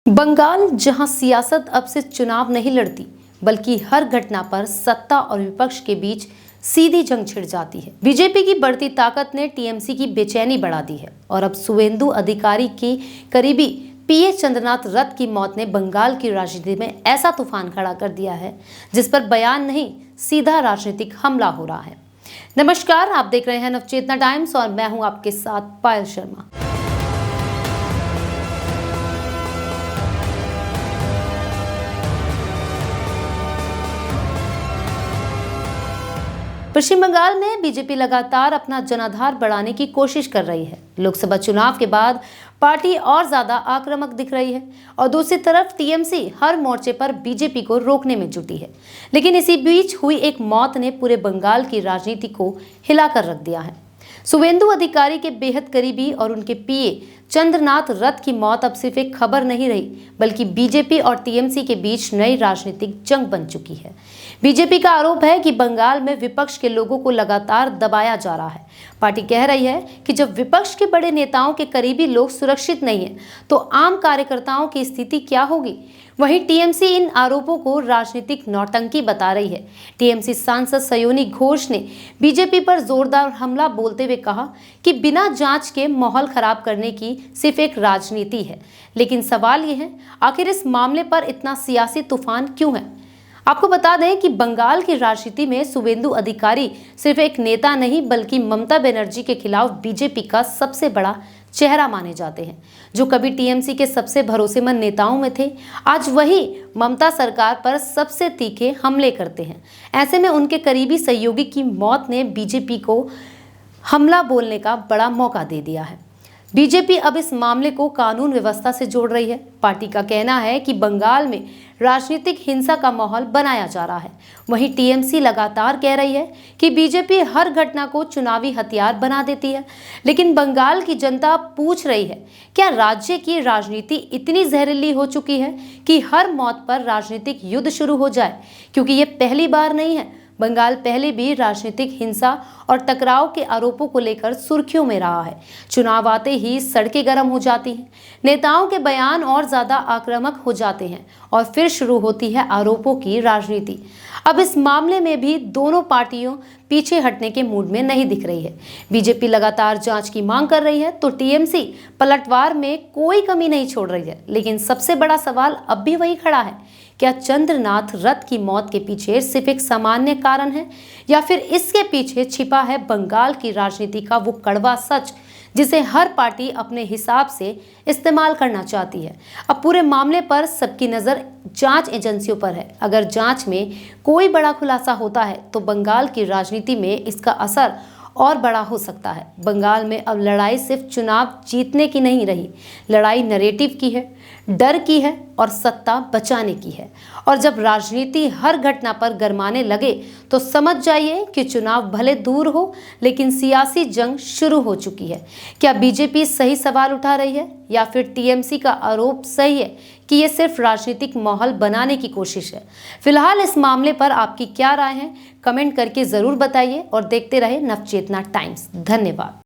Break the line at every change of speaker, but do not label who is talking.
बंगाल, जहां सियासत अब से चुनाव नहीं लड़ती बल्कि हर घटना पर सत्ता और विपक्ष के बीच सीधी जंग छिड़ जाती है। बीजेपी की बढ़ती ताकत ने टीएमसी की बेचैनी बढ़ा दी है और अब शुवेंदु अधिकारी की करीबी पीए चंद्रनाथ रथ की मौत ने बंगाल की राजनीति में ऐसा तूफान खड़ा कर दिया है जिस पर बयान नहीं, सीधा राजनीतिक हमला हो रहा है। नमस्कार, आप देख रहे हैं नवचेतना टाइम्स और मैं हूं आपके साथ पायल शर्मा। पश्चिम बंगाल में बीजेपी लगातार अपना जनाधार बढ़ाने की कोशिश कर रही है। लोकसभा चुनाव के बाद पार्टी और ज्यादा आक्रामक दिख रही है और दूसरी तरफ टीएमसी हर मोर्चे पर बीजेपी को रोकने में जुटी है। लेकिन इसी बीच हुई एक मौत ने पूरे बंगाल की राजनीति को हिलाकर रख दिया है। शुवेंदु अधिकारी के बेहद करीबी और उनके पीए चंद्रनाथ रथ की मौत अब सिर्फ एक खबर नहीं रही बल्कि बीजेपी और टीएमसी के बीच नई राजनीतिक जंग बन चुकी है। बीजेपी का आरोप है कि बंगाल में विपक्ष के लोगों को लगातार दबाया जा रहा है। पार्टी कह रही है कि जब विपक्ष के बड़े नेताओं के करीबी लोग सुरक्षित नहीं है तो आम कार्यकर्ताओं की स्थिति क्या होगी। वहीं टीएमसी इन आरोपों को राजनीतिक नौटंकी बता रही है। टीएमसी सांसद सयोनी घोष ने बीजेपी पर जोरदार हमला बोलते हुए कहा कि बिना जांच के माहौल खराब करने की सिर्फ एक राजनीति है। लेकिन सवाल यह है, आखिर इस मामले पर इतना सियासी तूफान क्यों है। आपको बता दें कि बंगाल की राजनीति में शुवेंदु अधिकारी सिर्फ एक नेता नहीं बल्कि ममता बनर्जी के खिलाफ बीजेपी का सबसे बड़ा चेहरा माने जाते हैं। जो कभी टीएमसी के सबसे भरोसेमंद नेताओं में थे, आज वही ममता सरकार पर सबसे तीखे हमले करते हैं। ऐसे में उनके करीबी सहयोगी की मौत ने बीजेपी को हमला बोलने का बड़ा मौका दे दिया है। बीजेपी अब इस मामले को कानून व्यवस्था से जोड़ रही है। पार्टी का कहना है कि बंगाल में राजनीतिक हिंसा का माहौल बनाया जा रहा है। वहीं टीएमसी लगातार कह रही है कि बीजेपी हर घटना को चुनावी हथियार बना देती है। लेकिन बंगाल की जनता पूछ रही है, क्या राज्य की राजनीति इतनी जहरीली हो चुकी है कि हर मौत पर राजनीतिक युद्ध शुरू हो जाए। क्योंकि ये पहली बार नहीं है। बंगाल पहले भी राजनीतिक हिंसा और टकराव के आरोपों को लेकर सुर्खियों में रहा है। चुनाव आते ही सड़कें गर्म हो जाती हैं, नेताओं के बयान और ज्यादा आक्रामक हो जाते हैं और फिर शुरू होती है आरोपों की राजनीति। अब इस मामले में भी दोनों पार्टियों पीछे हटने के मूड में नहीं दिख रही है। बीजेपी लगातार जांच की मांग कर रही है तो टीएमसी पलटवार में कोई कमी नहीं छोड़ रही है। लेकिन सबसे बड़ा सवाल अब भी वही खड़ा है, क्या चंद्रनाथ रथ की मौत के पीछे सिर्फ एक सामान्य कारण है या फिर इसके पीछे छिपा है बंगाल की राजनीति का वो कड़वा सच जिसे हर पार्टी अपने हिसाब से इस्तेमाल करना चाहती है। अब पूरे मामले पर सबकी नज़र जांच एजेंसियों पर है। अगर जांच में कोई बड़ा खुलासा होता है तो बंगाल की राजनीति में इसका असर और बड़ा हो सकता है। बंगाल में अब लड़ाई सिर्फ चुनाव जीतने की नहीं रही, लड़ाई नैरेटिव की है, डर की है और सत्ता बचाने की है। और जब राजनीति हर घटना पर गरमाने लगे तो समझ जाइए कि चुनाव भले दूर हो लेकिन सियासी जंग शुरू हो चुकी है। क्या बीजेपी सही सवाल उठा रही है या फिर टीएमसी का आरोप सही है कि ये सिर्फ राजनीतिक माहौल बनाने की कोशिश है। फिलहाल इस मामले पर आपकी क्या राय है, कमेंट करके जरूर बताइए और देखते रहे नवचेतना टाइम्स। धन्यवाद।